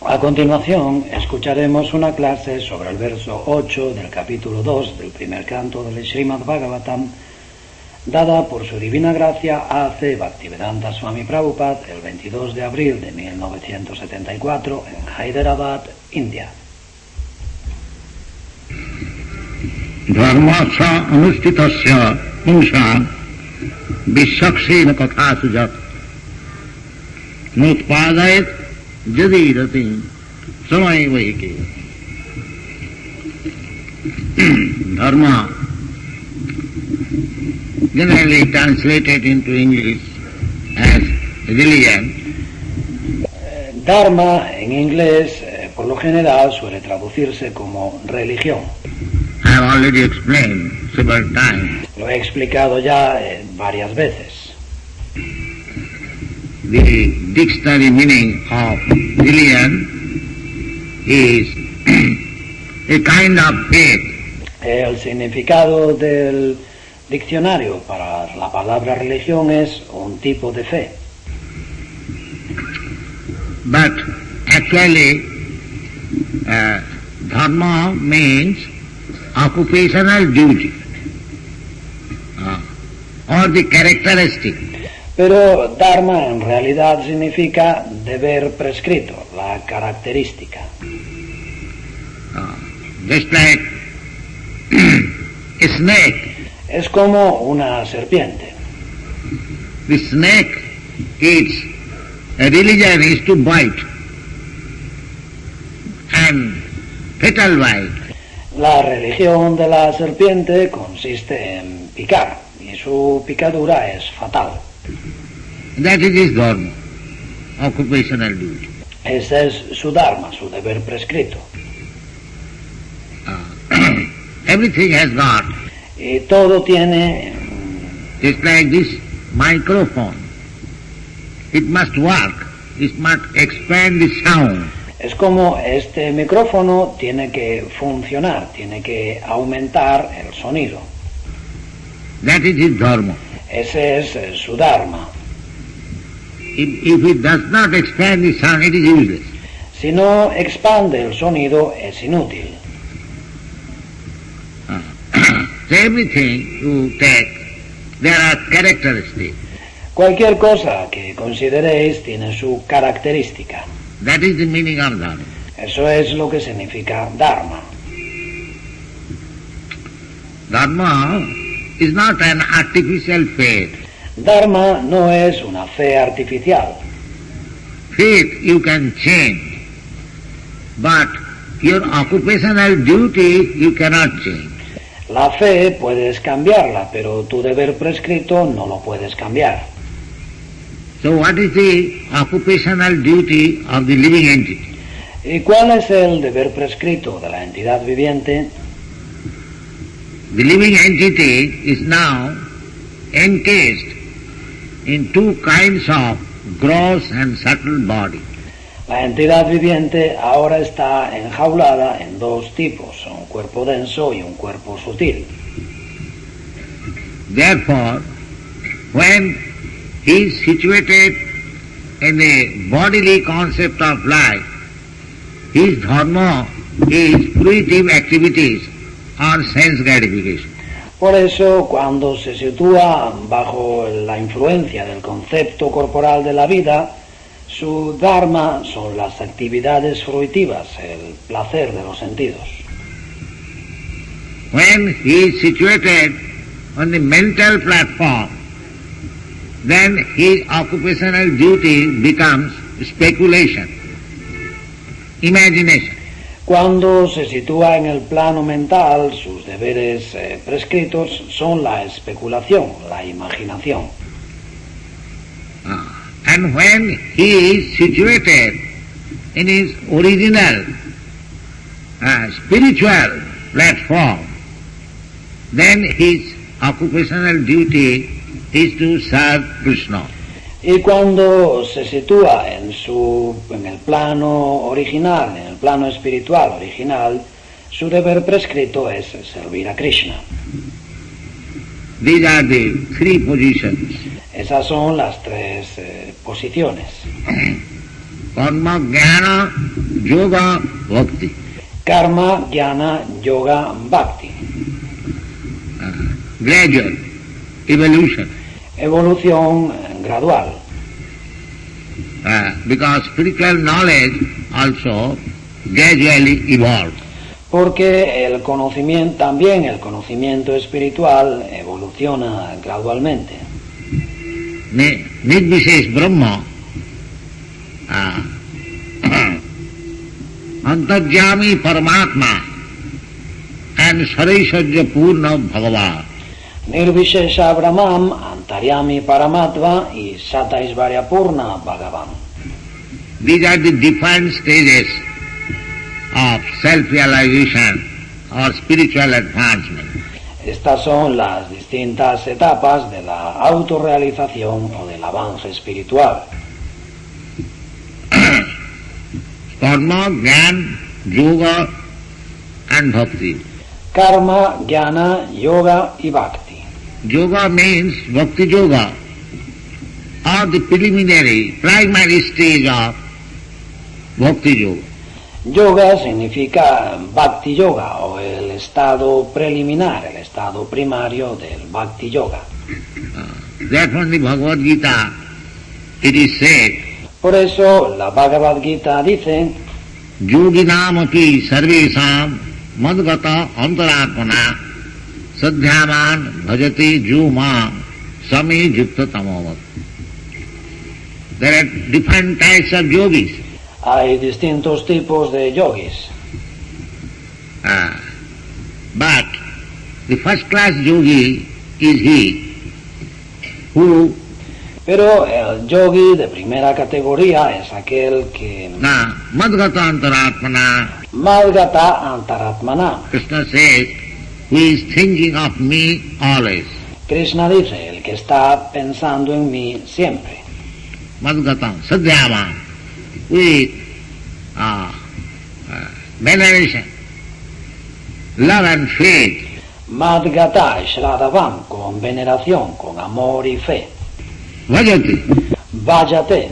A continuación, escucharemos una clase sobre el verso 8 del capítulo 2 del primer canto del Srimad Bhagavatam, dada por su divina gracia A.C. Bhaktivedanta Swami Prabhupada el 22 de abril de 1974 en Hyderabad, India. Dharmasya anustitasya punsha vishaksena katha sujat nutpadayat jadirati samay vaike. Dharma, generally translated into English as religion. Dharma en inglés por lo general suele traducirse como religión. I have already explained several times. Lo he explicado ya varias veces. The dictionary meaning of religion is a kind of faith. El significado del diccionario para la palabra religión es un tipo de fe. But actually, dharma means occupational duty or the characteristic. Pero dharma en realidad significa deber prescrito, la característica. Just like a snake. Es como una serpiente. The snake, its religion is to bite and fatal bite. La religión de la serpiente consiste en picar y su picadura es fatal. That is his dharma, occupational duty. Ese es su dharma, su deber prescrito. Everything has got. Y todo tiene. It's like this microphone. It must work. It must expand the sound. Es como este micrófono tiene que funcionar, tiene que aumentar el sonido. That is his dharma. Ese es su dharma. If it does not expand the sound, it is useless. Si no expande el sonido, es inútil. So everything you take, there are characteristics. Cualquier cosa que consideréis tiene su característica. That is the meaning of dharma. Eso es lo que significa dharma. Dharma is not an artificial faith. Dharma no es una fe artificial. Faith you can change, but your occupational duty you cannot change. La fe puedes cambiarla, pero tu deber prescrito no lo puedes cambiar. So what is the occupational duty of the living entity? ¿Y cuál es el deber prescrito de la entidad viviente? The living entity is now encased in two kinds of gross and subtle body. La entidad viviente ahora está enjaulada en dos tipos, un cuerpo denso y un cuerpo sutil. Therefore, when he is situated in the bodily concept of life, his dharma is fruitive activities or sense gratification. Por eso, cuando se sitúa bajo la influencia del concepto corporal de la vida, su dharma son las actividades fruitivas, el placer de los sentidos. When he is situated on the mental platform, then his occupational duty becomes speculation, imagination. Cuando se sitúa en el plano mental, sus deberes prescritos son la especulación, la imaginación. And when he is situated in his original spiritual platform, then his occupational duty is to serve Krishna. Y cuando se sitúa en el plano original, en el plano espiritual original, su deber prescrito es servir a Krishna. These are the three positions. Esas son las tres posiciones. Karma, Jnana, Yoga, Bhakti. Karma, Jnana, Yoga, Bhakti. Gradual evolution. Evolución gradual. Because spiritual knowledge also gradually evolves. Porque el conocimiento, también el conocimiento espiritual evoluciona gradualmente. Nirvishesh Brahma Antarjami Paramatma and Saraisarja Purna Bhagava. Nirvishesha Brahmam, Antaryami Paramatma y Sataishvarya Purna Bhagavan. These are the different stages of self-realization or spiritual advancement. Estas son las distintas etapas de la autorrealización o del avance espiritual. Karma, Jnana, Yoga and Bhakti. Karma, Jnana, Yoga y Bhakti. Yoga means Bhakti Yoga, or the preliminary, primary stage of Bhakti Yoga. Yoga significa Bhakti Yoga o el estado preliminar, el estado primario del Bhakti Yoga. Therefore in the Bhagavad Gita it is said, Por eso la Bhagavad Gita dice, Yoginam api sarvesam madgata antaratmana sadhyaman bhajati juma sami jukta tamovat. There are different types of yogis. hay distintos tipos de yogis. But the first class yogi is he who Pero el yogi de primera categoría es aquel que madgata antaratmana, Madgata Antaratmana. Krishna says, who is thinking of me always. Krishna dice, el que está pensando en mí siempre. Madgata sadhyama, with veneration, love and faith. Madgata Shradhavam, con veneración, con amor y fe. Bhajati. Bhajate.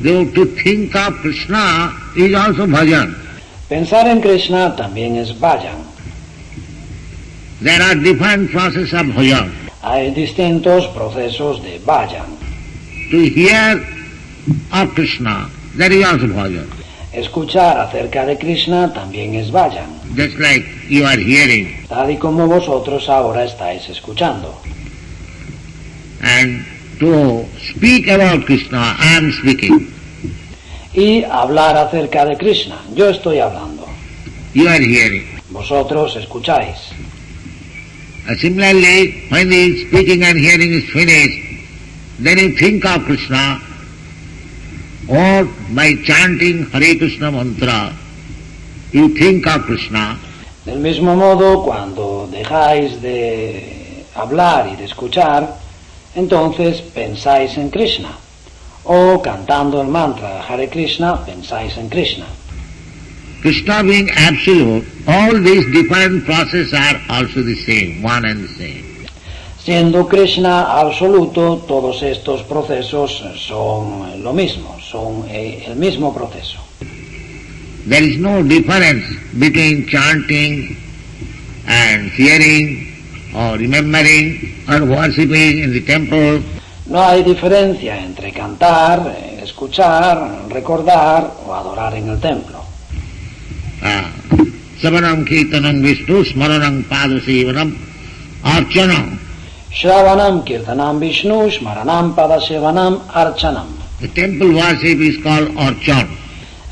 Though to think of Krishna is also bhajan. Pensar en Krishna también es bhajan. There are different processes of bhajan. Hay distintos procesos de bhajan. To hear of Krishna, that is also bhajan. Escuchar acerca de Krishna también es bhajan. Just like you are hearing. Tal y como vosotros ahora estáis escuchando. And to speak about Krishna, I am speaking. Y hablar acerca de Krishna, yo estoy hablando. You are hearing. Vosotros escucháis. Similarly, when the speaking and hearing is finished, then you think of Krishna, or by chanting Hare Krishna mantra, you think of Krishna. Del mismo modo, cuando dejáis de hablar y de escuchar, entonces pensáis en Krishna. O cantando el mantra Hare Krishna, pensáis en Krishna. Krishna being absolute, all these different processes are also the same, one and the same. Siendo Krishna absoluto, todos estos procesos son lo mismo, son el mismo proceso. There is no difference between chanting and hearing or remembering or worshipping in the temple. No hay diferencia entre cantar, escuchar, recordar o adorar en el templo. Savanam kirtanam Vishnu smaranam padasevanam archanam. Shravanam kirtanam Vishnu smaranam padasevanam archanam. The temple worship is called archan.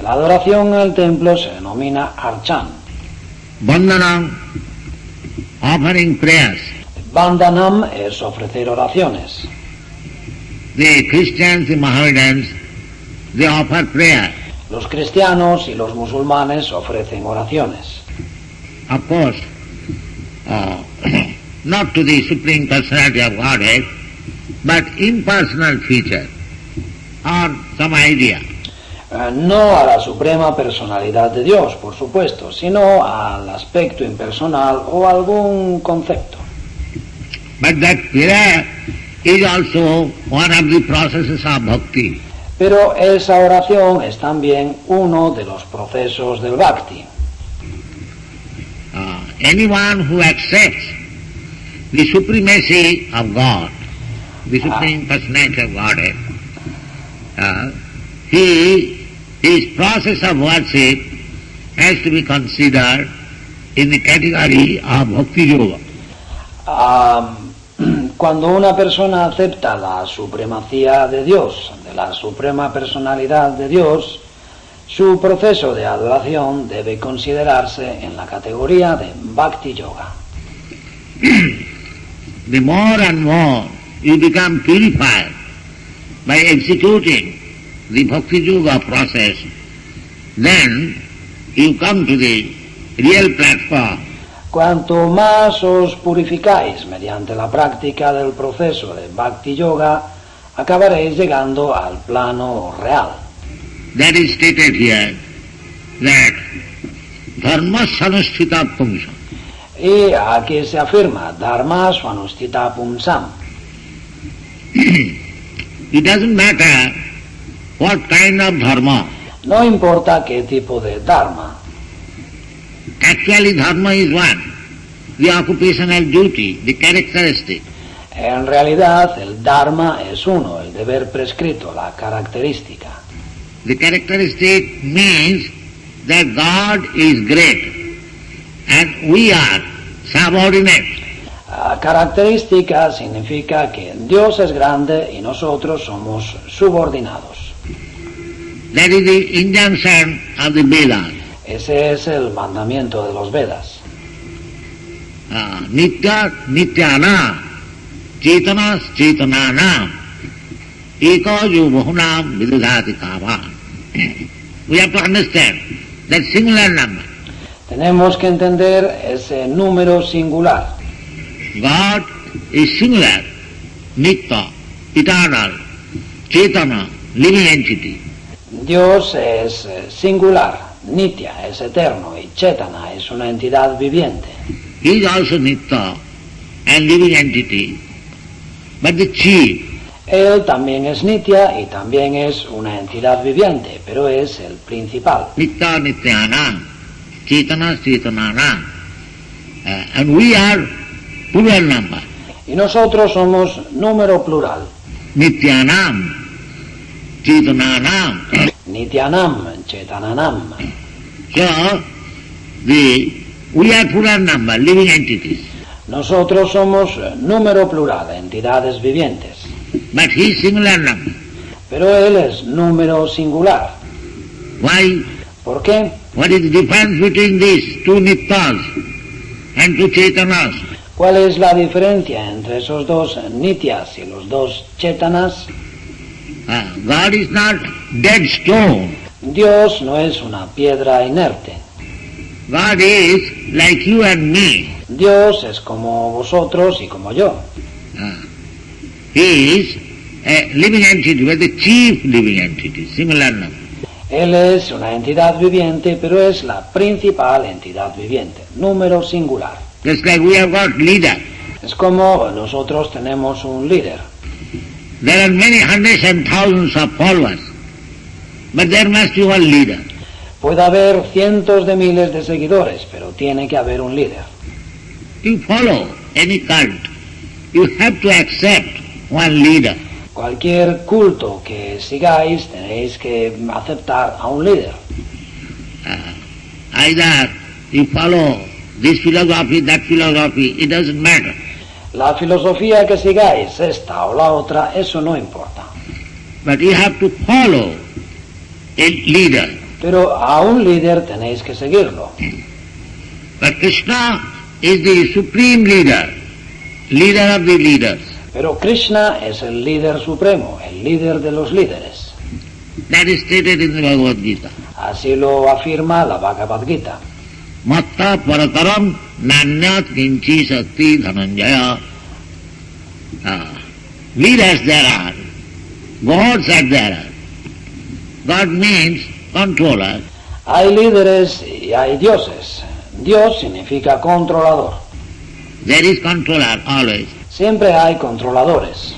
La adoración en el templo se denomina archan. Vandanam, offering prayers. Vandanam es ofrecer oraciones. The Christians, the Mohammedans, they offer prayer. Los cristianos y los musulmanes ofrecen oraciones. Of course, not to the Supreme Personality of Godhead, but impersonal feature or some idea. No a la suprema personalidad de Dios, por supuesto, sino al aspecto impersonal o algún concepto. But that prayer is also one of the processes of bhakti. Pero esa oración es también uno de los procesos del bhakti. Anyone who accepts the supremacy of God, the Supreme Personality of Godhead, his process of worship has to be considered in the category of Bhakti Yoga. Cuando una persona acepta la supremacía de Dios, de la suprema personalidad de Dios, su proceso de adoración debe considerarse en la categoría de Bhakti Yoga. The more and more you become purified by executing the Bhakti Yoga process, then you come to the real platform. Cuanto más os purificáis mediante la práctica del proceso de Bhakti Yoga, acabaréis llegando al plano real. That is stated here, that dharma sanusthita pumsa. Y aquí se afirma, dharma svanustita pumsam. It doesn't matter what kind of dharma. No importa qué tipo de dharma. Actually dharma is one, the occupational duty, the characteristic. En realidad el dharma es uno, el deber prescrito, la característica. The characteristic means that God is great and we are subordinate. Característica significa que Dios es grande y nosotros somos subordinados. That is the injunction of the Vedas. Ese es el mandamiento de los Vedas. Nitya nityana chetana chetanana eka jo bahunam vidudhati kava. We have to understand that singular number. Tenemos que entender ese número singular. God is singular, nitya, eternal, chetana, living entity. Dios es singular, nitya es eterno y chetana es una entidad viviente. He is also nitya and living entity, but the chief. Él también es nitya y también es una entidad viviente, pero es el principal. Nitya nityana, chetana chetanana, and we are plural number. Y nosotros somos número plural. Nityanam, chetananam. Nityanam, chetananam. So, we are plural number, living entities. Nosotros somos número plural, entidades vivientes. But he is singular number. Pero él es número singular. Why? ¿Por qué? What is the difference between these two nityas and two chetanas? ¿Cuál es la diferencia entre esos dos nityas y los dos chetanas? God is not dead stone. Dios no es una piedra inerte. God is like you and me. Dios es como vosotros y como yo. He is a living entity, but the chief living entity, singular number. Él es una entidad viviente, pero es la principal entidad viviente, número singular. Just like we have got leader. Es como nosotros tenemos un líder. There are many hundreds and thousands of followers, but there must be one leader. Puede haber cientos de miles de seguidores, pero tiene que haber un líder. You follow any cult, you have to accept one leader. Cualquier culto que sigáis tenéis que aceptar a un líder. Either you follow this philosophy, that philosophy, it doesn't matter. La filosofía que sigáis, esta o la otra, eso no importa. But you have to follow a leader. Pero a un líder tenéis que seguirlo. But Krishna is the supreme leader, leader of the leaders. Pero Krishna es el líder supremo, el líder de los líderes. That is stated in the Bhagavad Gita. Así lo afirma la Bhagavad Gita. Matta parataram nanyat kinchi sakti dhananjaya. Leaders there are, gods are there. God means controller. Hay líderes y hay dioses. Dios significa controlador. There is controller always. Siempre hay controladores.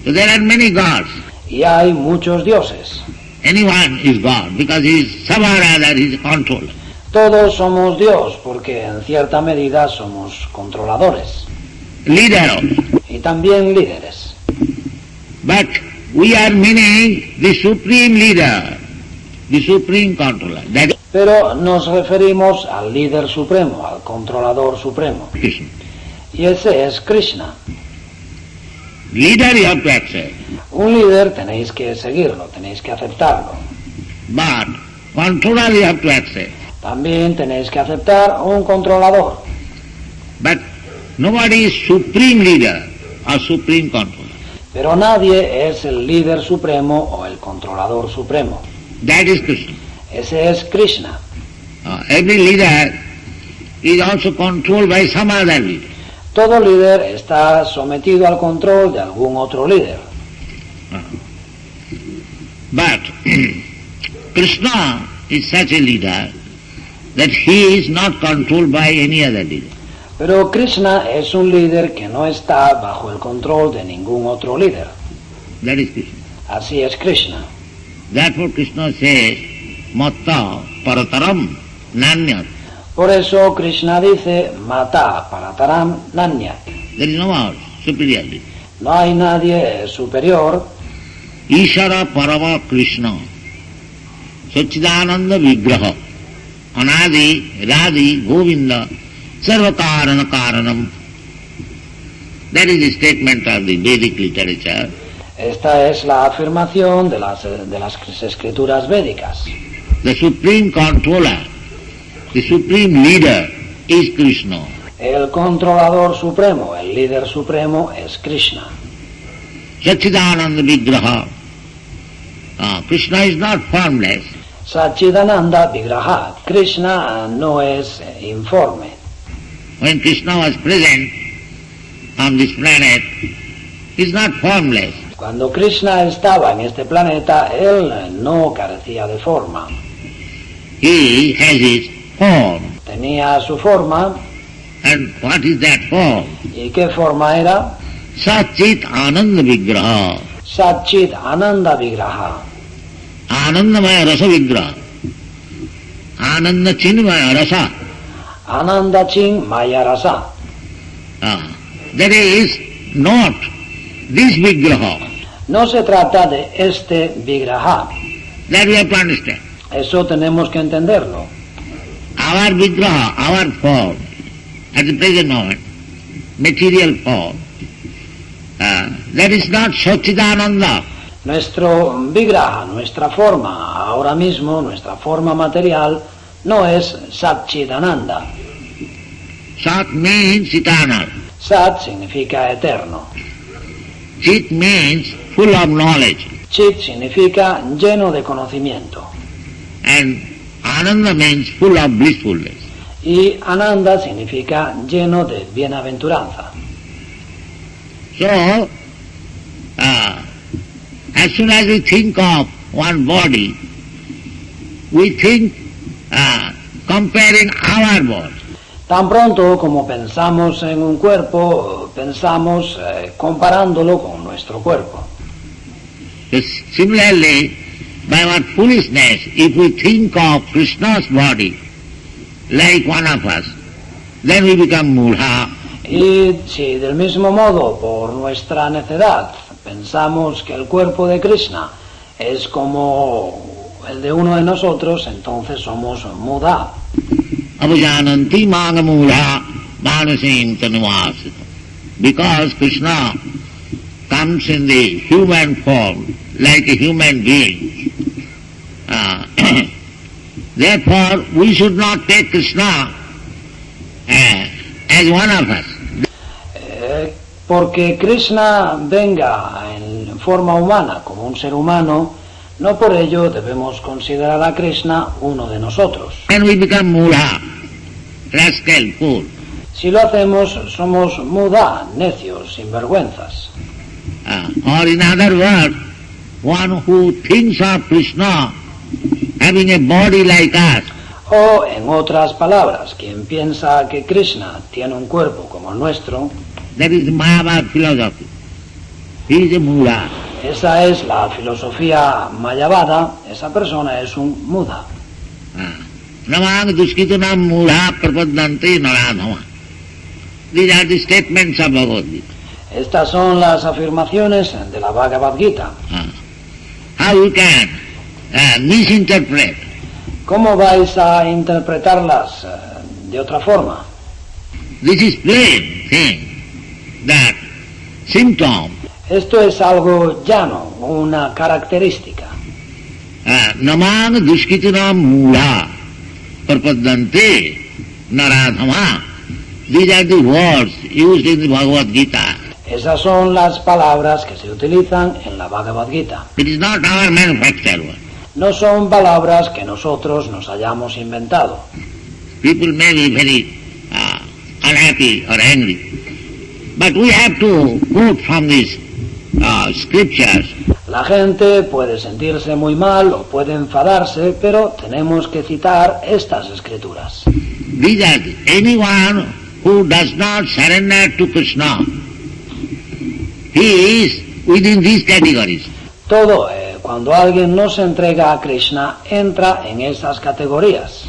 So there are many gods. y hay muchos dioses. Anyone is God because he is somehow or other he is controller. Todos somos Dios porque en cierta medida somos controladores Leader also. y también líderes. But we are meaning the supreme leader, the supreme controller. That is Pero nos referimos al líder supremo, al controlador supremo. Krishna. Y ese es Krishna. Leader you have to accept. Un líder tenéis que seguirlo, tenéis que aceptarlo. But controller you have to accept. También tenéis que aceptar un controlador. But nobody is supreme leader or supreme controller. Pero nadie es el líder supremo o el controlador supremo. That is Krishna. Ese es Krishna. Every leader is also controlled by some other leader. Todo líder está sometido al control de algún otro líder. But Krishna is such a leader that he is not controlled by any other leader. Pero Krishna es un líder que no está bajo el control de ningún otro líder. That is Krishna. Así es Krishna. Therefore Krishna says, Matta Parataram Nanyat. Por eso Krishna dice, Mata Parataram Nanyat. There is no more superiority. No hay nadie superior. Ishara Parama Krishna Sachidananda Vigraha Anadi Radhi Govinda Sarvakarana Karanam. That is the statement of the Vedic literature. Esta es la afirmación de las escrituras védicas. The supreme controller, the supreme leader is Krishna. El controlador supremo, el líder supremo es Krishna. Sachidananda Vigraha. Krishna is not formless. Sachidananda Vigraha. Krishna no es informe. When Krishna was present on this planet, he is not formless. Cuando Krishna estaba en este planeta, él no carecía de forma. He has his form. Tenía su forma. And what is that form? ¿Y qué forma era? Satchit Ananda Vigraha. Satchit Ananda Vigraha. Anandamaya Rasa Vigraha. Ananda Chinmaya Rasa. Ananda Chin Maya Rasa. That is not this Vigraha. No se trata de este Vigraha. That we have to understand. Eso tenemos que entenderlo. Our Vigraha, our form, at the present moment, material form, that is not Satchidananda. Nuestro Vigraha, nuestra forma, ahora mismo, nuestra forma material, no es Satchidananda. Sat means eternal. Sat significa eterno. Chit means full of knowledge. Chit significa lleno de conocimiento. And Ananda means full of blissfulness. Y Ananda significa lleno de bienaventuranza. So, as soon as we think of one body, we think comparing our body. Tan pronto como pensamos en un cuerpo, pensamos comparándolo con nuestro cuerpo. Similarly, by our foolishness, if we think of Krishna's body like one of us, then we become mula. Y si del mismo modo, por nuestra necedad, pensamos que el cuerpo de Krishna es como el de uno de nosotros, entonces somos muda. Avajananti mangamula manasim tanuvasita. Because Krishna comes in the human form, like a human being. Therefore, we should not take Krishna as one of us. Porque Krishna venga en forma humana, como un ser humano, no por ello debemos considerar a Krishna uno de nosotros. And we become mula, rascal, fool. Si lo hacemos, somos muda, necios, sinvergüenzas. Or in other words, one who thinks of Krishna having a body like us. O, en otras palabras, quien piensa que Krishna tiene un cuerpo como el nuestro, That is Mayavad philosophy. He is a mula. Esa es la filosofía mayavada, esa persona es un muda. Namang duskitunam mudha prapadante naradhama. These are the statements of Bhagavad Gita. Estas son las afirmaciones de la Bhagavad Gita. How you can misinterpret? ¿Cómo vais a interpretarlas de otra forma? This is plain thing, that symptom. Esto es algo llano, una característica. Namang duskitunam mudha prapadante naradhama. These are the words used in the Bhagavad Gita. Esas son las palabras que se utilizan en la Bhagavad Gita. It is not our manufactured word. No son palabras que nosotros nos hayamos inventado. People may be very unhappy or angry, but we have to quote from these scriptures. La gente puede sentirse muy mal o puede enfadarse, pero tenemos que citar estas escrituras. These are anyone who does not surrender to Krishna, he is within these categories. Todo, cuando alguien no se entrega a Krishna, entra en esas categorías.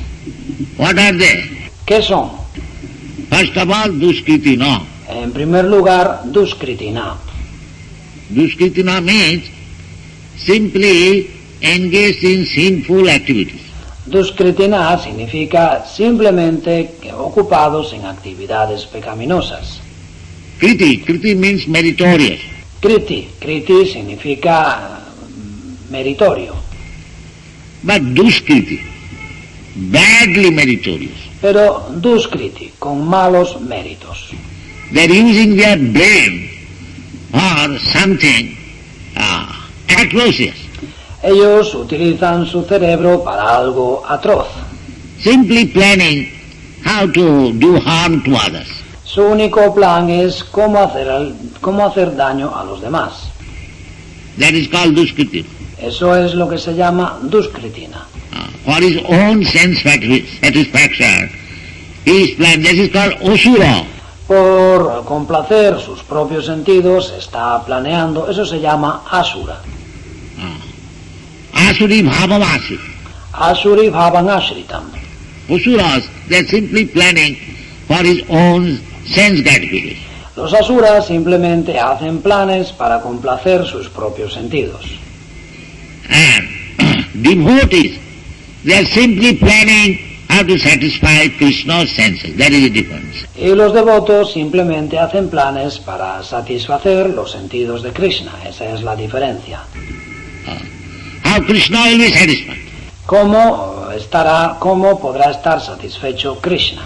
What are they? ¿Qué son? First of all, duskritina. En primer lugar, duskritina. Duskritina means simply engaged in sinful activities. Duskritina significa simplemente ocupados en actividades pecaminosas. Kriti means meritorious. Kriti significa meritorio. But duskriti, badly meritorious. Pero duskriti, con malos méritos. They are using their brain for something atrocious. Ellos utilizan su cerebro para algo atroz. Simply planning how to do harm to others. Su único plan es cómo hacer daño a los demás. That is called duskriti. Eso es lo que se llama duskritina. For his own sense satisfaction, he is planning. That is called asura. Por complacer sus propios sentidos está planeando, eso se llama asura. Asuri bhavam asuri. Asuri bhavam ashritam. Asuras, they are simply planning for his own sense gratification. Los asuras simplemente hacen planes para complacer sus propios sentidos. And devotees, they are simply planning how to satisfy Krishna's senses. That is the difference. Y los devotos simplemente hacen planes para satisfacer los sentidos de Krishna. Esa es la diferencia. How Krishna will be satisfied. ¿Cómo podrá estar satisfecho Krishna?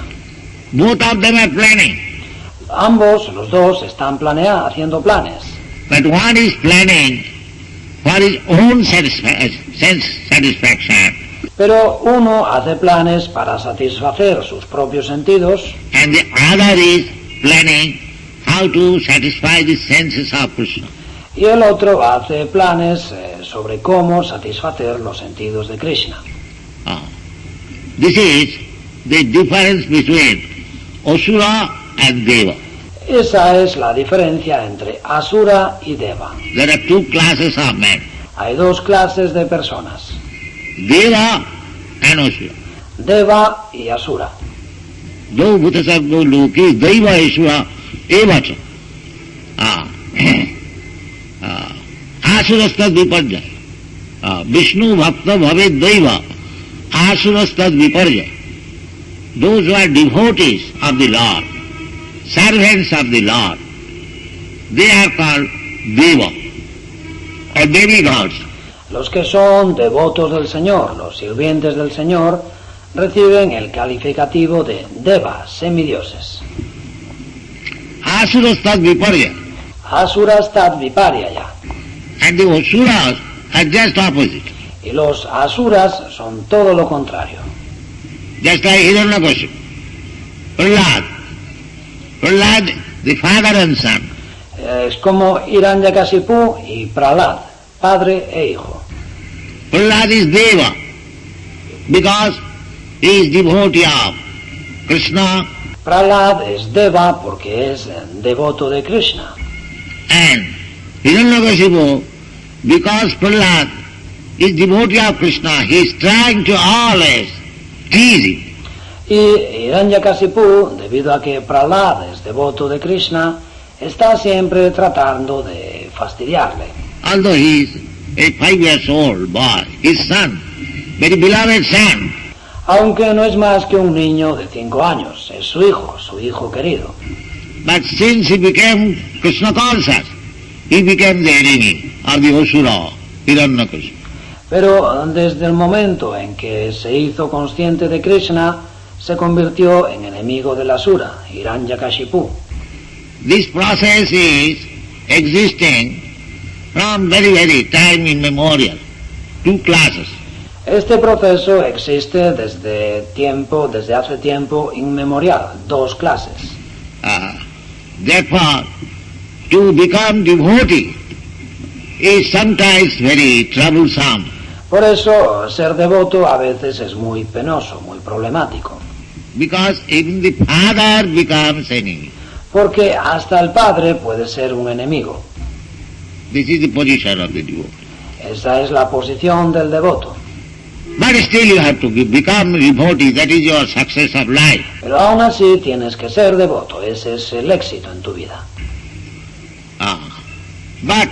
Both of them are planning. Ambos, los dos, están haciendo planes. But one is planning for his own sense satisfaction. Pero uno hace planes para satisfacer sus propios sentidos. And the other is planning how to satisfy the senses of Krishna. Y el otro hace planes sobre cómo satisfacer los sentidos de Krishna. This is the difference between Asura and Deva. Esa es la diferencia entre Asura y Deva. There are two classes of men. Hay dos clases de personas. Deva and Asura. Deva y Asura. Do bhutasargo loke daiva asura evacha. Asurastad viparja. Vishnu bhakta bhave daiva. Asurastad viparja. Those who are devotees of the Lord, servants of the Lord, they are called Deva or demigods. Los que son devotos del Señor, los sirvientes del Señor, reciben el calificativo de Deva, semidioses. Asurastad viparja. Asurastad viparjaya. And the Asuras are just opposite. Y los Asuras son todo lo contrario. Just like Hiranyakashipu, Prahlad, the father and son. Es como Hiranyakashipu y Prahlad, padre e hijo. Prahlad is Deva because he is devotee of Krishna. Prahlad es Deva porque es devoto de Krishna. And Hiranyakashipu because Prahlad is devotee of Krishna, he is trying to always tease him. Y Hiranyakasipu, debido a que Prahlad es devoto de Krishna, está siempre tratando de fastidiarle. Although he is a 5 years old boy, his son, very beloved son, Aunque no es más que un niño de 5 años, es su hijo querido. but since he became Krishna conscious, he became the enemy of the Asura, Hiranyakasipu. Pero desde el momento en que se hizo consciente de Krishna, se convirtió en enemigo del Asura, Hiranyakashipu. This process is existing from very time immemorial. 2 classes. Este proceso existe desde hace tiempo inmemorial, 2 clases. Therefore, to become devotee is sometimes very troublesome. Por eso, ser devoto a veces es muy penoso, muy problemático. Because even the father becomes enemy. Porque hasta el padre puede ser un enemigo. This is the position of the devotee. Esa es la posición del devoto. But still you have to become devotee, that is your success of life. Pero aún así tienes que ser devoto, ese es el éxito en tu vida. But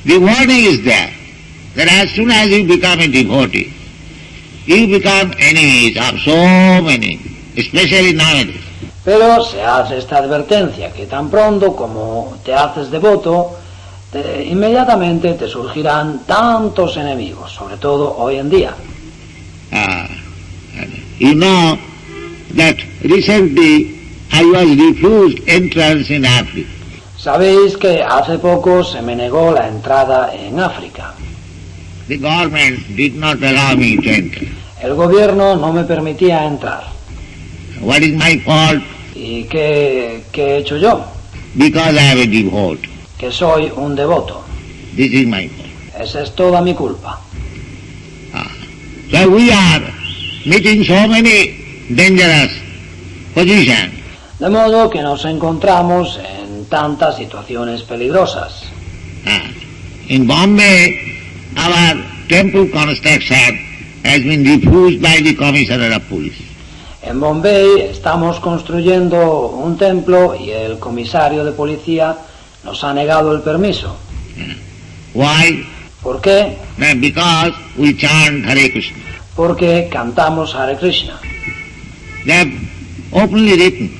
the warning is there, that as soon as you become a devotee, you become enemies of so many, especially nowadays. Pero se hace esta advertencia, que tan pronto como te haces devoto, inmediatamente te surgirán tantos enemigos, sobre todo hoy en día. You know that recently I was refused entrance in Africa. Sabéis que hace poco se me negó la entrada en África. The government did not allow me to enter. El gobierno no me permitía entrar. What is my fault? ¿Y qué he hecho yo? Because I am a devote. Que soy un devoto. This is my fault. Esa es toda mi culpa. So we are meeting so many dangerous positions. De modo que nos encontramos en tantas situaciones peligrosas. In Bombay, our temple construction has been refused by the Commissioner of Police. En Bombay estamos construyendo un templo y el comisario de policía nos ha negado el permiso. Why? ¿Por qué? Because we chant Hare Krishna. Porque cantamos Hare Krishna. They have openly written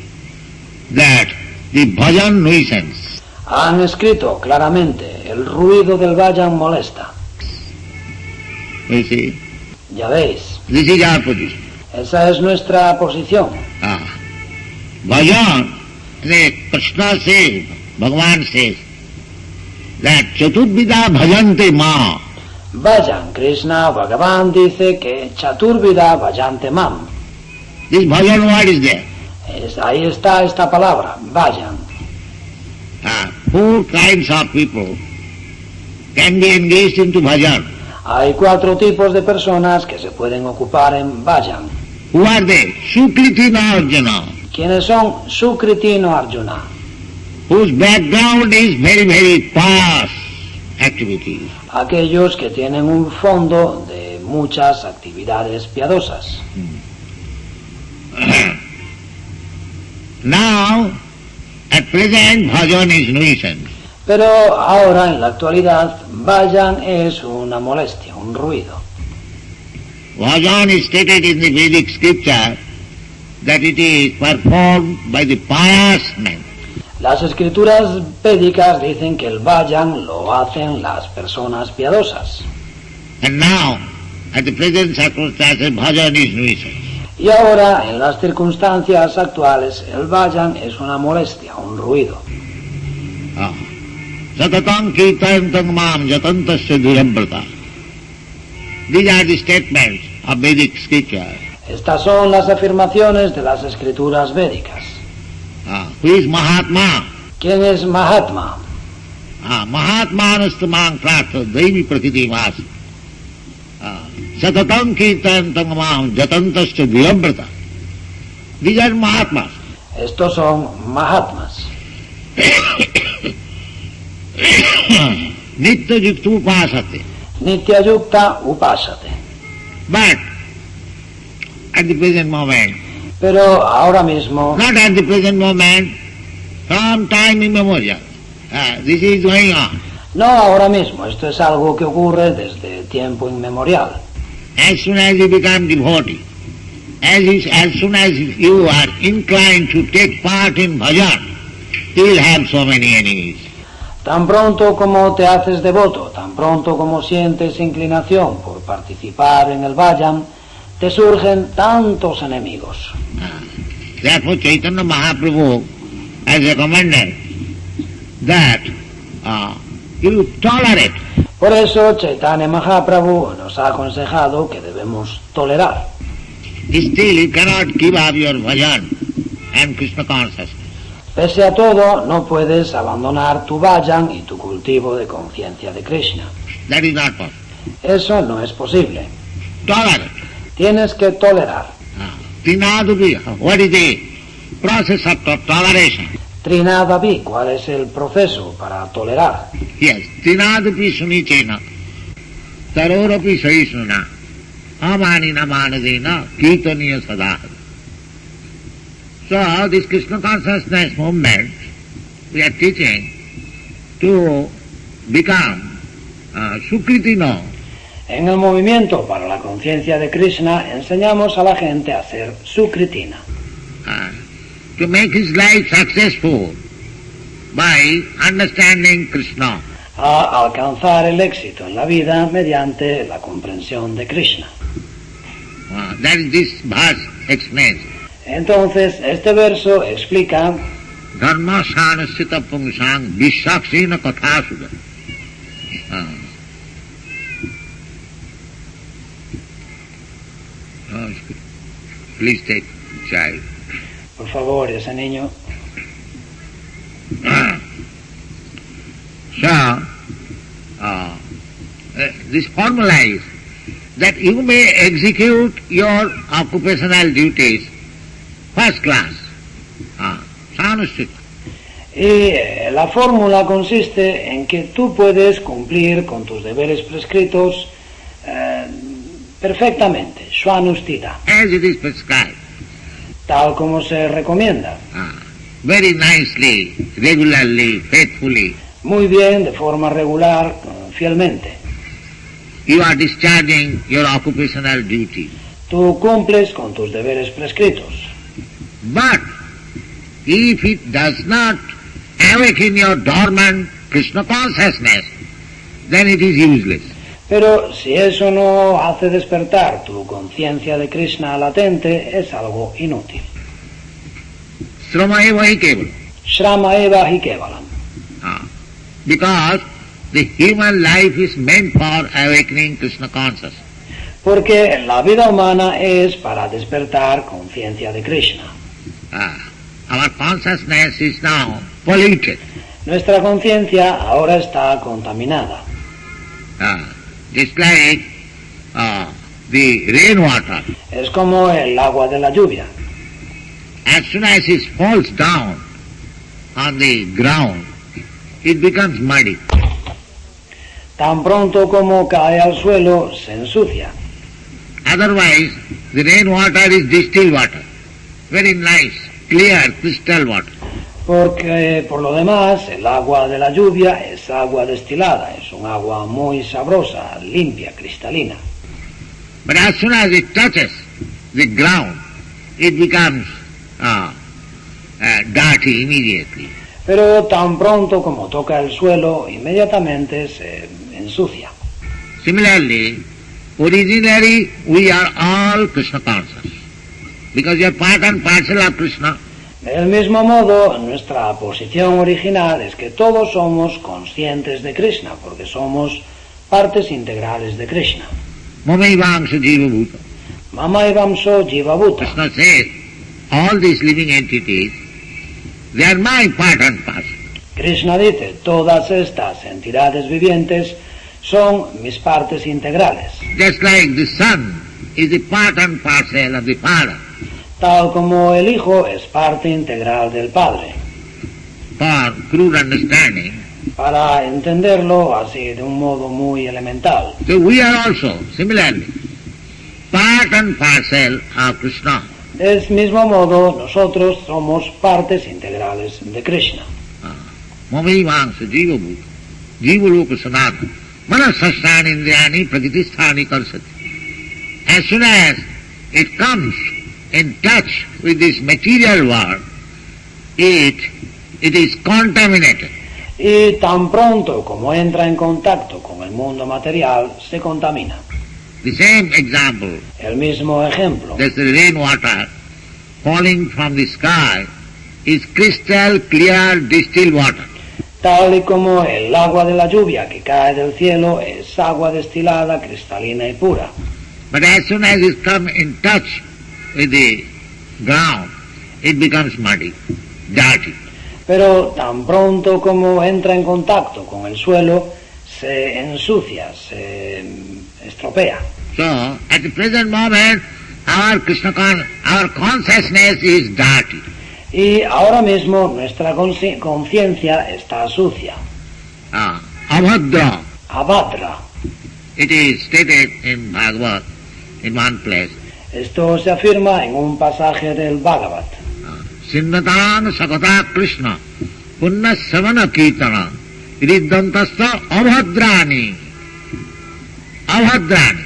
that the bhajan nuisance. Han escrito claramente, el ruido del bhajan molesta. You see? Ya veis, This is our position. esa es nuestra posición. Bhajan, Krishna says, Bhagavan says, that Chaturvida bhajante ma. Bhajan, Krishna, Bhagavan dice que Chaturvida Bhajante Mam. This bhajan word is there. Ahí está esta palabra, Bhajan. 4 kinds of people can be engaged into bhajan. Hay 4 tipos de personas que se pueden ocupar en Bhajan. Who are they? Sukritina Arjuna, ¿Quiénes son? Sukritino Arjuna, whose background is very pious activities. aquellos que tienen un fondo de muchas actividades piadosas. Now, at present, bhajan is nuisance. Pero ahora, en la actualidad, Bhajan es una molestia, un ruido. Bhajan is stated in the Vedic scripture that it is performed by the pious men. Las escrituras védicas dicen que el Bhajan lo hacen las personas piadosas. And now, at the present circumstances, bhajan is nuisance. Y ahora, en las circunstancias actuales, el Bhajan es una molestia, un ruido. Satatam kirtantam mam jatantasya dhurambrata. These are the statements of Vedic scripture. Estas son las afirmaciones de las escrituras védicas. Who is Mahatma? ¿Quién es Mahatma? Mahatma anustamang prartha devi prakriti vas. Satatam kirtantam mam jatantasya dhurambrata. These are Mahatmas. Estos son Mahatmas. nitya yukta upasate. Nitya yukta upasate. But at the present moment, Pero ahora mismo, not at the present moment, from time immemorial, this is going on. no ahora mismo, esto es algo que ocurre desde tiempo inmemorial. As soon as you become devotee, as soon as you are inclined to take part in bhajan, you will have so many enemies. Tan pronto como te haces devoto, tan pronto como sientes inclinación por participar en el vayan, te surgen tantos enemigos. Therefore Chaitanya Mahaprabhu has recommended that you tolerate. Por eso Chaitanya Mahaprabhu nos ha aconsejado que debemos tolerar. Still you cannot give up your bhajan and Krishna consciousness. Pese a todo, no puedes abandonar tu vayan y tu cultivo de conciencia de Krishna. That is not possible. Eso no es posible. Tolerate. Tienes que tolerar. Trinadavi, what is the process of toleration? Trinadavi, ¿cuál es el proceso para tolerar? Yes, Trinadapi sunichena, tarorapi sahisnuna, amanina manadena, kirtaniya sada. So, this Krishna consciousness movement, we are teaching to become Sukritino. En el movimiento para la conciencia de Krishna enseñamos a la gente a ser sukritina, To make his life successful by understanding Krishna. a alcanzar el éxito en la vida mediante la comprensión de Krishna. That is this verse explains. Entonces, este verso explica Dharma sanasita pungsang vishaksina kathasuda. Please take child. por favor, ese niño. So, this formula is that you may execute your occupational duties first class. Sanusita. Y la fórmula consiste en que tú puedes cumplir con tus deberes prescritos perfectamente, swanustita, As it is prescribed. tal como se recomienda, Very nicely, regularly, faithfully. muy bien, de forma regular, fielmente. You are discharging your occupational duty. Tú cumples con tus deberes prescritos. But if it does not awaken your dormant Krishna consciousness, then it is useless. Pero si eso no hace despertar tu conciencia de Krishna latente, es algo inútil. Srama eva hi kevala. Shrama eva hi kevalam. Because the human life is meant for awakening Krishna consciousness. Porque la vida humana es para despertar conciencia de Krishna. Our consciousness is now polluted. Nuestra conciencia ahora está contaminada. Just like the rainwater. Es como el agua de la lluvia. As soon as it falls down on the ground, it becomes muddy. Tan pronto como cae al suelo, se ensucia. Otherwise, the rainwater is distilled water. Very nice, clear, crystal water. Porque, por lo demás, el agua de la lluvia es agua destilada, es un agua muy sabrosa, limpia, cristalina. But as soon as it touches the ground, it becomes dirty immediately. Pero tan pronto como toca el suelo, inmediatamente se ensucia. Similarly, originally we are all Krishna conscious. Because we are part and parcel of Krishna. Del mismo modo, nuestra posición original es que todos somos conscientes de Krishna, porque somos partes integrales de Krishna. Mamaivangsha jiva bhuta. Mama evamso jiva bhuta. Krishna says, all these living entities, they are my part and parcel. Krishna dice, todas estas entidades vivientes son mis partes integrales. Just like the son is the part and parcel of the father. Tal como el Hijo es parte integral del Padre. For crude understanding, para entenderlo así de un modo muy elemental. So we are also, similarly, part and parcel of Krishna. Del mismo modo, nosotros somos partes integrales de Krishna. Mami Vangsa Jiva Bhuta, Jiva Loka Sanatana, Manasasthani Indriyani Prakitisthani Karsati. As soon as it comes in touch with this material world, it is contaminated. Y tan pronto como entra en contacto con el mundo material, se contamina. The same example, El mismo ejemplo. that the rainwater falling from the sky is crystal clear distilled water. Tal y como el agua de la lluvia que cae del cielo es agua destilada, cristalina y pura. But as soon as it comes in touch with the ground, it becomes muddy, dirty. Pero tan pronto como entra en contacto con el suelo, se ensucia, se estropea. So, at the present moment, our consciousness is dirty. Y ahora mismo nuestra conciencia está sucia. Abhadra. Abhadra. It is stated in Bhagavad, in one place. Esto se afirma en un pasaje del Bhagavad. Sinnatan sakata Krishna, punna savana kirtana, iriddantasta abhadrani. Abhadrani,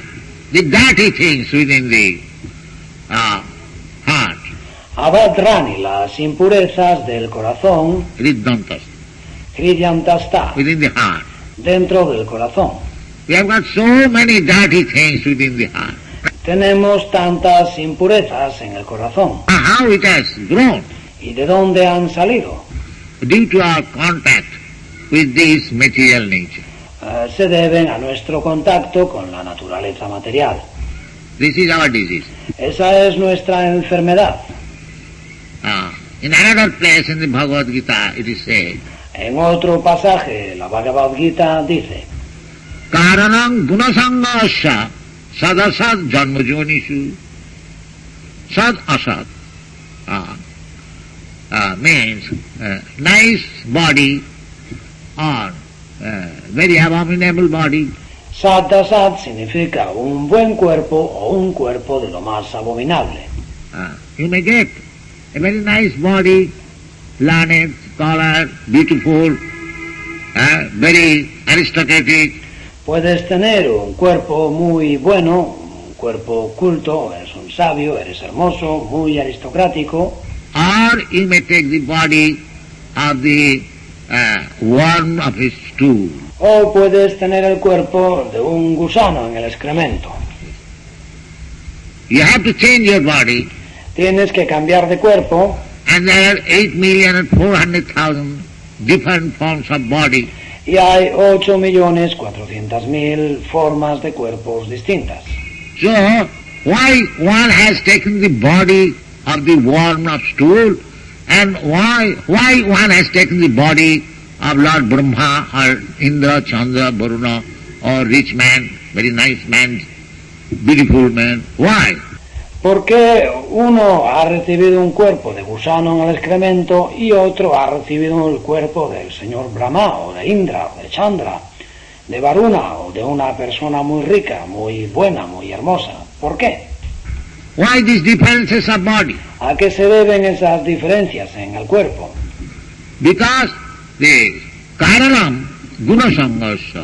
the dirty things within the heart. Abhadrani, las impurezas del corazón, Iriddantasta, Hridyantasta, within the heart. dentro del corazón. We have got so many dirty things within the heart. Tenemos tantas impurezas en el corazón. How it has grown? ¿Y de dónde han salido? Due to our contact with this material nature. Se deben a nuestro contacto con la naturaleza material. This is our disease. Esa es nuestra enfermedad. In another place in the Bhagavad Gita it is said, En otro pasaje, la Bhagavad Gita dice, Karanam gunasanga asya sadasad janmajonishu sad asad means nice body or very abominable body. Sad significa un buen cuerpo o un cuerpo de lo más abominable. You may get a very nice body, learned, scholar, beautiful, very aristocratic. Puedes tener un cuerpo muy bueno, un cuerpo culto, eres un sabio, eres hermoso, muy aristocrático. Or you may take the body of the worm of his stool. O puedes tener el cuerpo de un gusano en el excremento. You have to change your body, Tienes que cambiar de cuerpo, and there are 8,400,000 different forms of body. y hay 8.400.000 formas de cuerpos distintas. So, why one has taken the body of the worm of stool, and why one has taken the body of Lord Brahma or Indra, Chandra, Varuna, or rich man, very nice man, beautiful man? Why? ¿Por qué uno ha recibido un cuerpo de gusano en el excremento y otro ha recibido el cuerpo del señor Brahma, o de Indra, o de Chandra, de Varuna, o de una persona muy rica, muy buena, muy hermosa? ¿Por qué? Why these differences of body? ¿A qué se deben esas diferencias en el cuerpo? Because the Karanam Gunasangasya,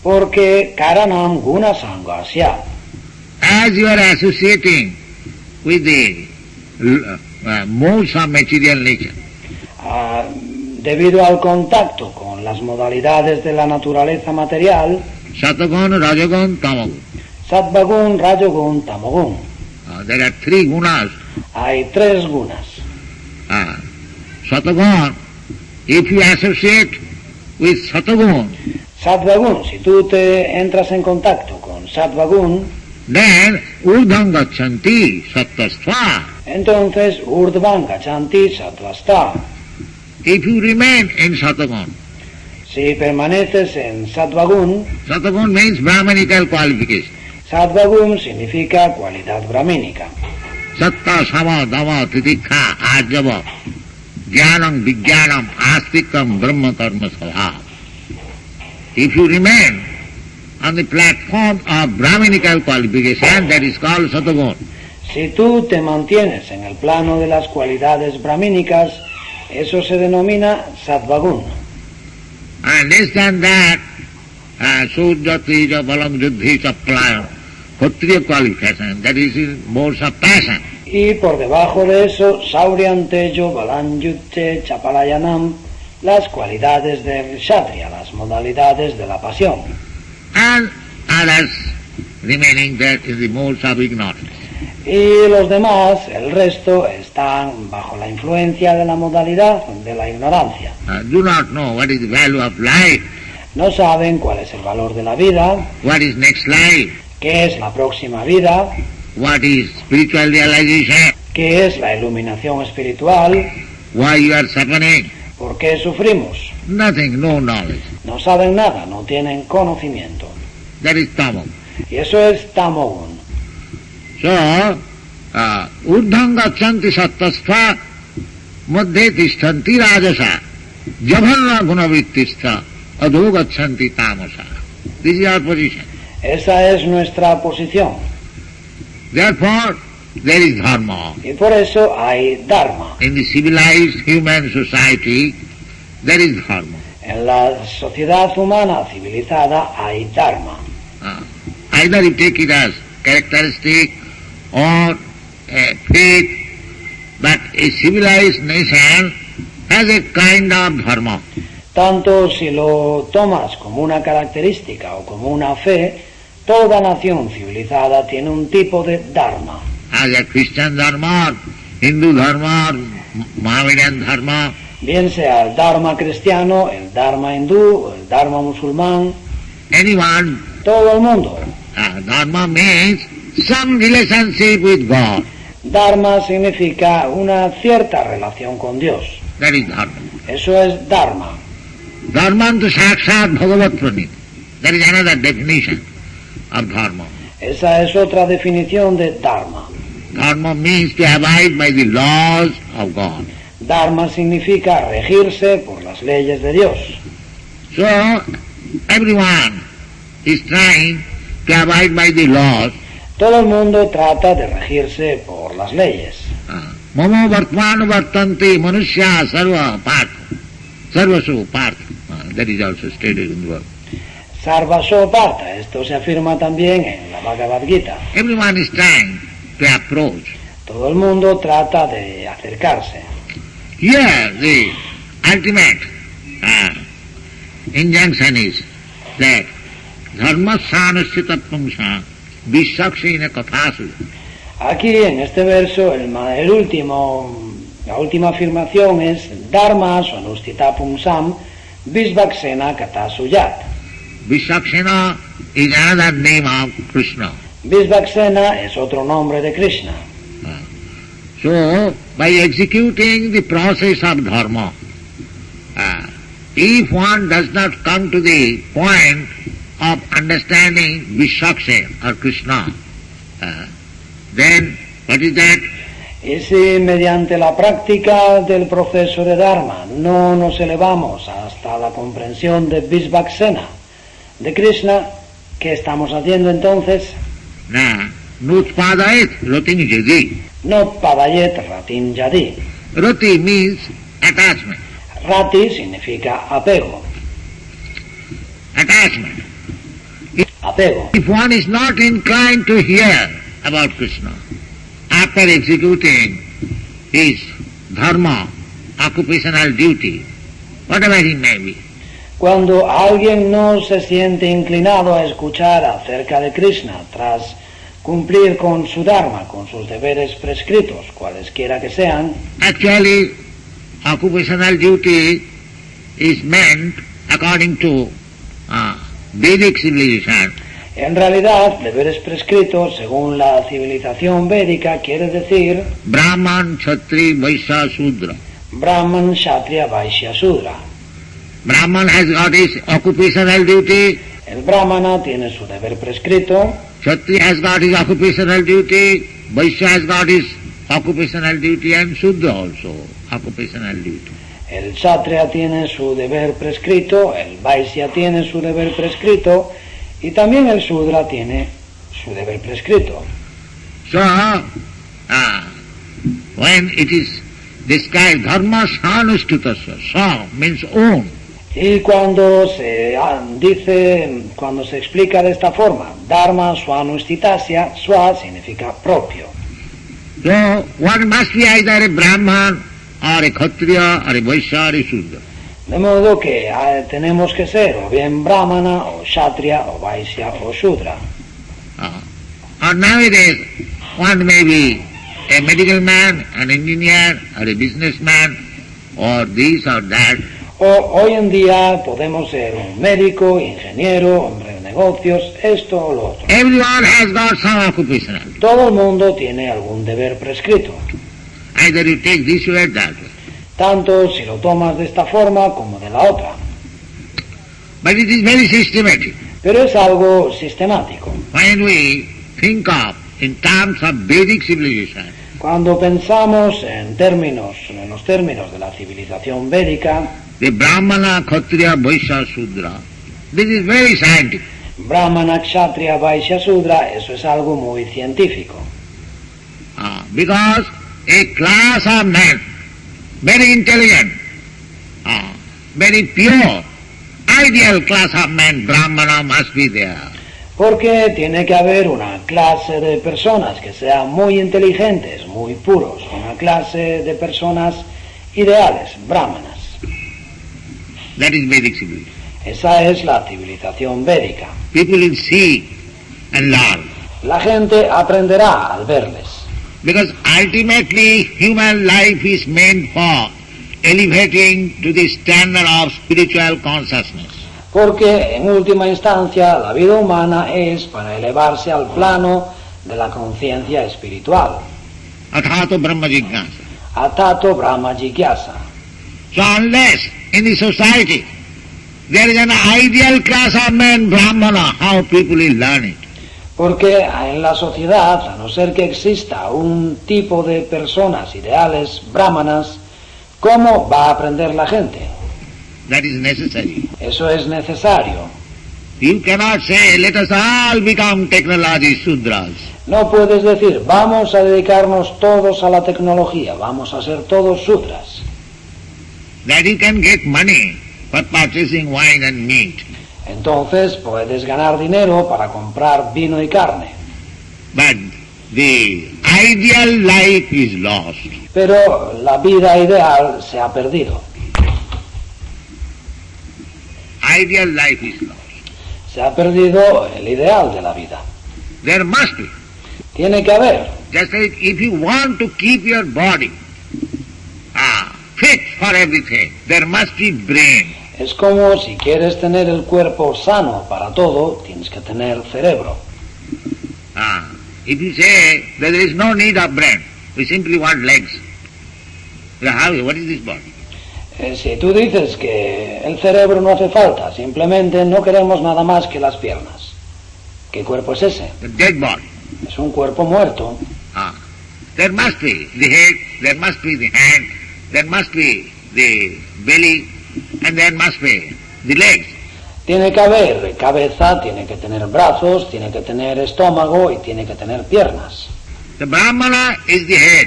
Porque Karanam Guna Sangasya, as you are associating with the modes of material nature, debido al contacto con las modalidades de la naturaleza material, Satagun, Rajagun, Tamagun. Sattvagun, Rajagun, Tamagun, There are three gunas. hay tres gunas. Satagun, if you associate with Satagun, Sattvagun, si tú te entras en contacto con Sattvagun, then Urdham Gachanti Sattvastva. entonces Urdhvan Gachanti Sattvasta. If you remain in Satagun, Si permaneces en Sattvagun, Satagun means Brahmanical qualification. Sattvagun significa cualidad brahmínica. Satta, Sama, Dama, Titikha, Ajava, Jnanam, Vijnanam, Astikam, Brahma Karma Sabha. If you remain on the platform of Brahminical qualification, that is called Satagun. Si tú te mantienes en el plano de las cualidades brahmínicas, eso se denomina Sattvagun. And less than that, Surya, Teja, Balam, Riddhi, Saplayam, Kshatriya qualification, that is in modes of passion. Y por debajo de eso, Sauryan, Tejo, Balan, Yutte, Chapalayanam, las cualidades del Kshatriya, las modalidades de la pasión. And others remaining there in the modes of ignorance. Y los demás, el resto, están bajo la influencia de la modalidad de la ignorancia. Do not know what is the value of life, No saben cuál es el valor de la vida, what is next life, qué es la próxima vida, what is spiritual realization, qué es la iluminación espiritual, why you are suffering. por qué sufrimos. Nothing, no knowledge. No saben nada, no tienen conocimiento. That is tamam. Y eso es tamogun. So, urdham gachanti sattasva madhye tishtanti rajasa jabhanna gunavittistha adho gachanti tamasa. This is our position. Esa es nuestra posición. Therefore, there is dharma. Y por eso hay dharma. In the civilized human society, there is dharma. En la sociedad humana civilizada hay dharma. Either you take it as characteristic or faith, but a civilized nation has a kind of dharma. Tanto si lo tomas como una característica o como una fe, toda nación civilizada tiene un tipo de dharma. As a Christian dharma, Hindu dharma, Mohammedan dharma, Bien sea el dharma cristiano, el dharma hindú, el dharma musulmán, anyone, todo el mundo. dharma means some relationship with God. Dharma significa una cierta relación con Dios. That is dharma. Eso es dharma. Dharmantu sakshat bhagavat pranit. That is another definition of dharma. Esa es otra definición de dharma. Dharma means to abide by the laws of God. Dharma significa regirse por las leyes de Dios. So, everyone is trying to abide by the laws. Todo el mundo trata de regirse por las leyes. Mamo vartmanu vartanti manushya sarva partha. Sarvasu partha. That is also stated in the word. Sarvaso Partha, esto se afirma también en la Bhagavad Gita. Everyone is trying to approach. Todo el mundo trata de acercarse. Here the ultimate injunction is that dharma sanasya pumsa visakshina kathasu. Aquí en este verso la última afirmación es Dharma Swanustita Pumsam Visvaksena Katasuyat. Visakshena is another name of Krishna. Visvaksena es otro nombre de Krishna. So, by executing the process of dharma, if one does not come to the point of understanding Visvaksena or Krishna, then what is that? Y si mediante la práctica del proceso de Dharma no nos elevamos hasta la comprensión de Visvaksena, de Krishna, ¿qué estamos haciendo entonces? Nutpadayet rati jadi. No padayet ratin yadi. Rati means attachment. Rati significa apego. Attachment. Apego. If one is not inclined to hear about Krishna, after executing his dharma, occupational duty, whatever he may be, Cuando alguien no se siente inclinado a escuchar acerca de Krishna tras cumplir con su dharma, con sus deberes prescritos, cualesquiera que sean, actually occupational duty is meant according to Vedic civilization. en realidad deberes prescritos según la civilización védica quiere decir Brahman, Kshatri, Vaishya, Sudra. Brahman, Kshatriya, Vaishya, Sudra. Brahman has got his occupational duty, El Brahmana tiene su deber prescrito, Kshatriya has got his occupational duty, Vaishya has got his occupational duty, and Sudra also occupational duty. El Kshatriya tiene su deber prescrito, el Vaishya tiene su deber prescrito y también el Shudra tiene su deber prescrito. So, when it is described, dharma sanustutasya, sa means own. Y cuando se dice, cuando se explica de esta forma, dharma swanustitasya, swa significa propio. So, one must be either a Brahman or a Kshatriya or a Vaishya or a Shudra. De modo que tenemos que ser o bien Brahmana, o Kshatriya, o Vaishya, o Shudra. Or nowadays, one may be a medical man, an engineer, or a businessman, or this or that. O hoy en día podemos ser un médico, ingeniero, hombre de negocios, esto o lo otro. Everyone has got some occupation. Todo el mundo tiene algún deber prescrito, Either you take this way or that way. tanto si lo tomas de esta forma como de la otra. But it is very systematic. Pero es algo sistemático. When we think of in terms of Vedic civilization, Cuando pensamos en los términos de la civilización védica, the Brahmana, Kshatriya, Vaishya, Shudra, this is very scientific. Brahmana, Kshatriya, Vaishya, Shudra, eso es algo muy científico. Because a class of men, very intelligent, very pure, ideal class of men, Brahmana must be there. Porque tiene que haber una clase de personas que sean muy inteligentes, muy puros, una clase de personas ideales, brahmanas. That is Vedic civilization. Esa es la civilización védica. People will see and learn. La gente aprenderá al verles. Because ultimately human life is meant for elevating to the standard of spiritual consciousness. Porque en última instancia la vida humana es para elevarse al plano de la conciencia espiritual. Athato Brahma Jignasa. Atato Brahma Jigyasa. So unless in the society there is an ideal class of men, Brahmana, how people will learn it? Porque en la sociedad, a no ser que exista un tipo de personas ideales, brahmanas, ¿cómo va a aprender la gente? That is necessary. Eso es necesario. You cannot say, let us all become technology Sudras. No puedes decir, vamos a dedicarnos todos a la tecnología, vamos a ser todos Sudras. That you can get money for purchasing wine and meat. Entonces puedes ganar dinero para comprar vino y carne. But the ideal life is lost. Pero la vida ideal se ha perdido. Ideal life is lost. Se ha perdido el ideal de la vida. There must be. Tiene que haber. Just like if you want to keep your body fit for everything, there must be brain. Es como si quieres tener el cuerpo sano para todo, tienes que tener cerebro. If you say that there is no need of brain, we simply want legs. What is this body? Si tú dices que el cerebro no hace falta, simplemente no queremos nada más que las piernas. ¿Qué cuerpo es ese? The dead body. Es un cuerpo muerto. There must be the head, there must be the hand, there must be the belly, and there must be the legs. Tiene que haber cabeza, tiene que tener brazos, tiene que tener estómago y tiene que tener piernas. The Brahmana is the head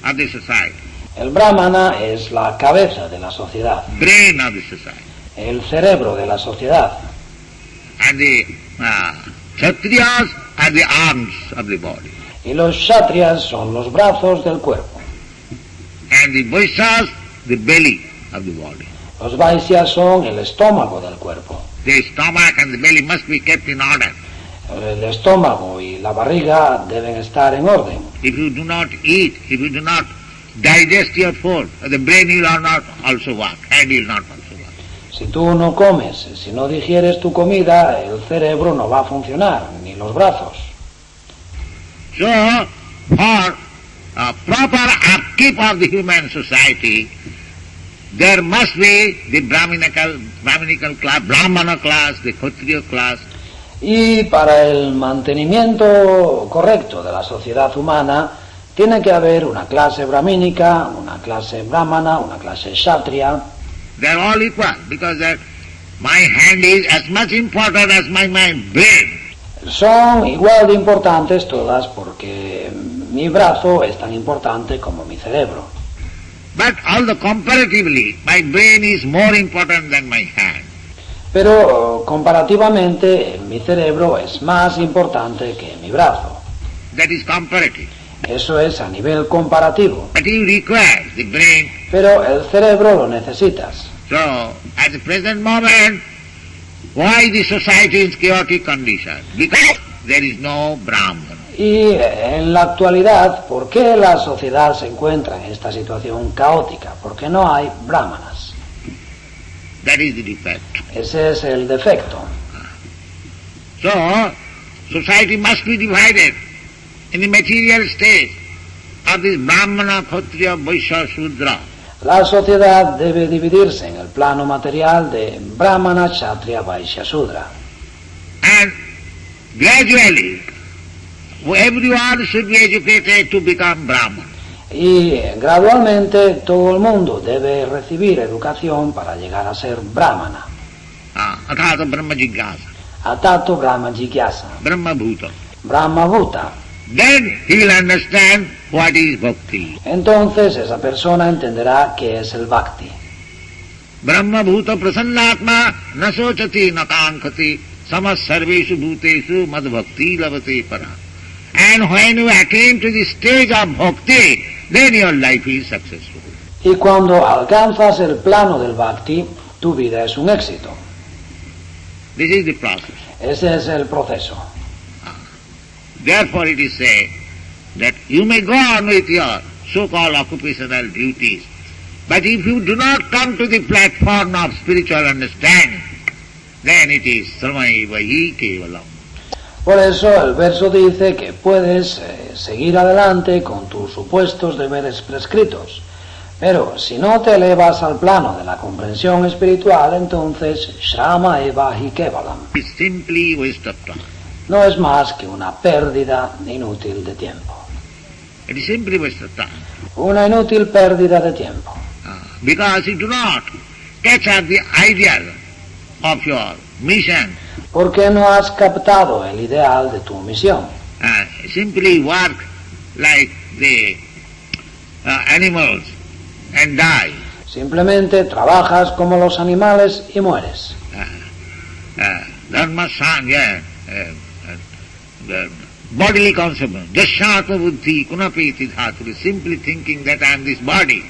of the society. El Brahmana es la cabeza de la sociedad, Brain of the society. el cerebro de la sociedad. And the Kshatriyas are the arms of the body. Y los Kshatriyas son los brazos del cuerpo. And the Vaishyas, the belly of the body. Los Vaisyas son el estómago del cuerpo. The stomach and the belly must be kept in order. El estómago y la barriga deben estar en orden. If you do not eat, if you do not digest your food, the brain will not also work, hand will not also work. Si tú no comes, si no digieres tu comida, el cerebro no va a funcionar, ni los brazos. So, for proper upkeep of the human society, there must be the Brahminical class, Brahmana class, the Kshatriya class. Y para el mantenimiento correcto de la sociedad humana, Tiene que haber una clase brahmínica, una clase brahmana, una clase kshatriya. They are all equal because that my hand is as much important as my brain. Son igual de importantes todas porque mi brazo es tan importante como mi cerebro. But although comparatively my brain is more important than my hand. Pero comparativamente mi cerebro es más importante que mi brazo. That is comparative. Eso es a nivel comparativo. But you require the brain. Pero el cerebro lo necesitas. So, at the present moment, why the society is chaotic condition? Because there is no Brahman. Y en la actualidad, ¿por qué la sociedad se encuentra en esta situación caótica? Porque no hay brahmanas. That is the defect. Ese es el defecto. So, society must be divided in the material state of this Brahmana, Kshatriya, Vaishya, Shudra. La sociedad debe dividirse en el plano material de Brahmana, Kshatriya, Vaishya, Shudra. And gradually, everyone should be educated to become Brahman. Y gradualmente todo el mundo debe recibir educación para llegar a ser Brahmana. Athata Brahma Jigyasa. Atato Brahma Jigyasa. Brahma Bhuta. Brahma Bhuta. Then he will understand what is bhakti. Entonces esa persona entenderá qué es el bhakti. Brahma Bhuta Prasannatma Nasochati Nakankhati Samas Sarveshu Bhuteshu Mad Bhakti Lavate Para. And when you attain to the stage of bhakti, then your life is successful. Y cuando alcanzas el plano del bhakti, tu vida es un éxito. This is the process. Ese es el proceso. Therefore it is said that you may go on with your so-called occupational duties, but if you do not come to the platform of spiritual understanding, then it is sarvaiva hi kevalam. Por eso el verso dice que puedes seguir adelante con tus supuestos deberes prescritos, pero si no te elevas al plano de la comprensión espiritual, entonces shrama eva hi kevalam. It's simply waste of time. No es más que una pérdida inútil de tiempo. It is simply waste of time. Una inútil pérdida de tiempo. Because you do not catch up the ideal of your mission. Porque no has captado el ideal de tu misión. Simply work like the animals and die. Simplemente trabajas como los animales y mueres. Dharma sangya. Bodily concept, jashatma buddhi kunapeti dhatu, simply thinking that I am this body.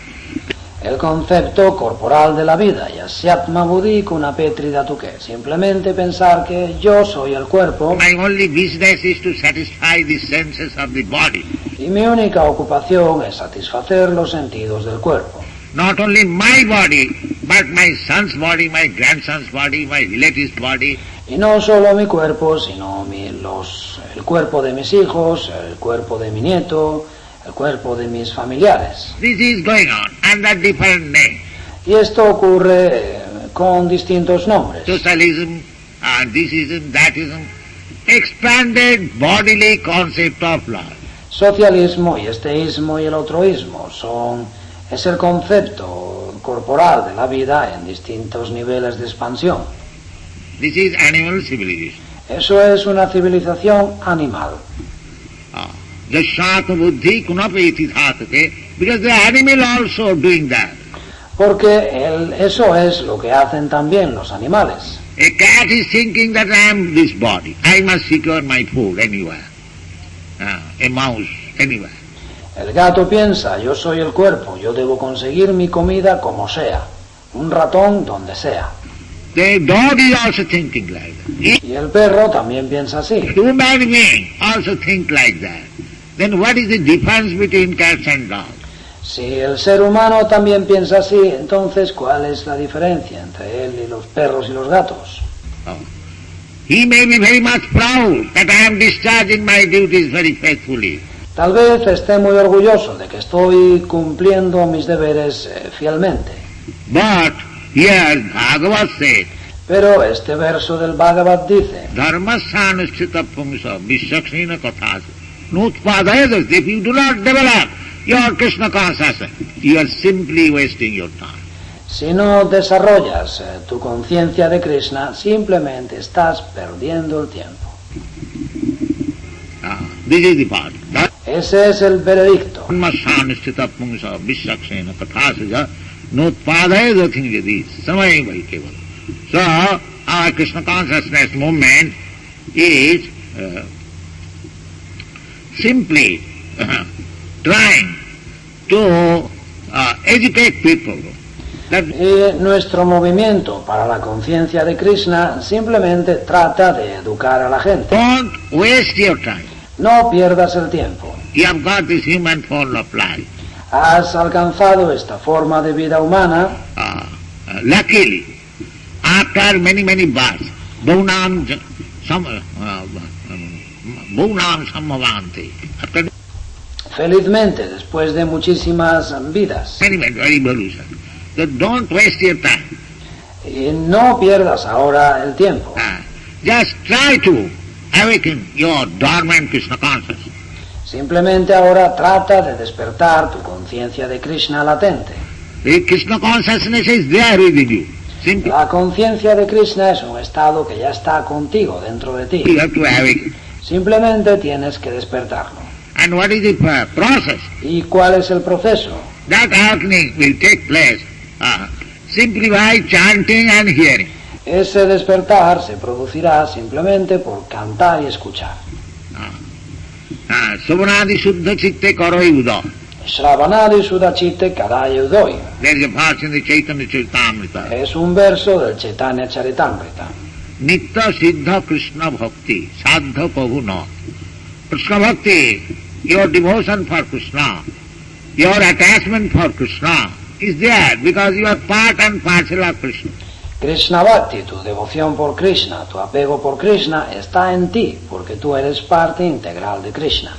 El concepto corporal de la vida, yasyatma buddhi kunapetri dhatuke, simplemente pensar que yo soy el cuerpo. My only business is to satisfy the senses of the body. Y mi única ocupación es satisfacer los sentidos del cuerpo. Not only my body, but my son's body, my grandson's body, my relative's body. Y no solo mi cuerpo, sino el cuerpo de mis hijos, el cuerpo de mi nieto, el cuerpo de mis familiares. This is going on under different names. Y esto ocurre con distintos nombres. Socialism, thisism, thatism, expanded bodily concept of life. Socialismo y esteísmo y el otроísmo es el concepto corporal de la vida en distintos niveles de expansión. This is animal civilization. Eso es una civilización animal. Jashatma buddhi kunapeti dhatuke, because the animal also doing that. Porque eso es lo que hacen también los animales. A cat is thinking that I am this body. I must secure my food anywhere. A mouse, anywhere. El gato piensa, yo soy el cuerpo, yo debo conseguir mi comida como sea. Un ratón donde sea. The dog is also thinking like that. Y el perro también piensa así. Human being also think like that. Then what is the difference between cats and dogs? Si el ser humano también piensa así, entonces ¿cuál es la diferencia entre él y los perros y los gatos? He may be very much proud that I am discharging my duties very faithfully. Tal vez esté muy orgulloso de que estoy cumpliendo mis deberes fielmente. But here Bhagavad said, pero este verso del Bhagavad dice, Dharmasana sthita pumsa vishaksina kathasu Nutpadayadasti. If you do not develop your Krishna consciousness, you are simply wasting your time. Si no desarrollas tu conciencia de Krishna, simplemente estás perdiendo el tiempo. This is the part. Ese es el veredicto. So, our Krishna consciousness movement is simply trying to educate people. Y nuestro movimiento para la conciencia de Krishna simplemente trata de educar a la gente. Don't waste your time. No pierdas el tiempo. You have got this human form of life. Has alcanzado esta forma de vida humana. Luckily, after many births, Bhunam Sambhavanti. Felizmente, después de muchísimas vidas. Many evolution. So don't waste your time. Y no pierdas ahora el tiempo. Just try to awaken your dormant Krishna consciousness. Simplemente ahora trata de despertar tu conciencia de Krishna latente. The Krishna consciousness is there within you. Simply La conciencia de Krishna es un estado que ya está contigo dentro de ti. you have to awaken. Simplemente tienes que despertarlo. And what is the process? ¿Y cuál es el proceso? That awakening will take place simply by chanting and hearing. Ese despertar se producirá simplemente por cantar y escuchar. Subhanadi Shuddha Chitte Karoi Uda. Shravanadi Sudachite Kadaya Udoi. There is a verse in the Chaitanya Charitamrita. Es un verso del Chaitanya Charitamrita. Nitya Siddha Krishna Bhakti Sadha Pahuna. Krishna Bhakti, your devotion for Krishna, your attachment for Krishna is there because you are part and parcel of Krishna. Krishna Bhakti, tu devoción por Krishna, tu apego por Krishna está en ti porque tú eres parte integral de Krishna.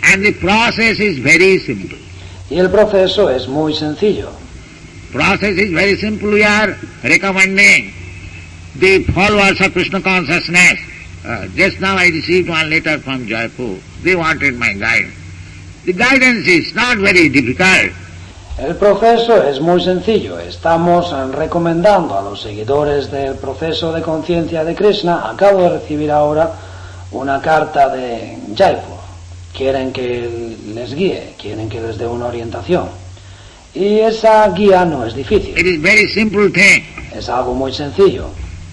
And the process is very simple. Y el proceso es muy sencillo. Process is very simple. We are recommending the followers of Krishna consciousness. Just now I received one letter from Jaipur. They wanted my guidance. The guidance is not very difficult. El proceso es muy sencillo. Estamos recomendando a los seguidores del proceso de conciencia de Krishna. Acabo de recibir ahora una carta de Jaipur. Quieren que les guíe, quieren que les dé una orientación. Y esa guía no es difícil. It is very simple thing. Es algo muy sencillo.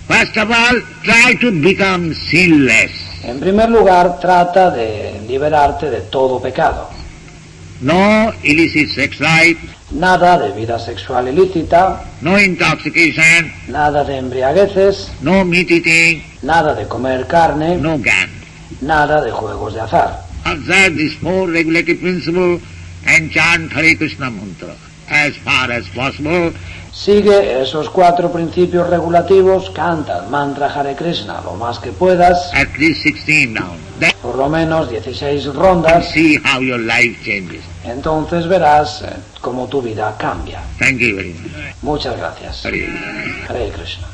First of all, try to become sinless. En primer lugar, trata de liberarte de todo pecado. No illicit sex life, Nada de vida sexual ilícita, no intoxication, nada de embriagueces, no meat eating, nada de comer carne, no gambling. nada de juegos de azar. Observe these four regulative principles and chant Hare Krishna mantra as far as possible. Sigue esos 4 principios regulativos, canta el mantra Hare Krishna lo más que puedas, At least 16 now. Then por lo menos 16 rondas, see how your life changes. entonces verás cómo tu vida cambia. Thank you very much. Muchas gracias. Hare Krishna. Hare Krishna.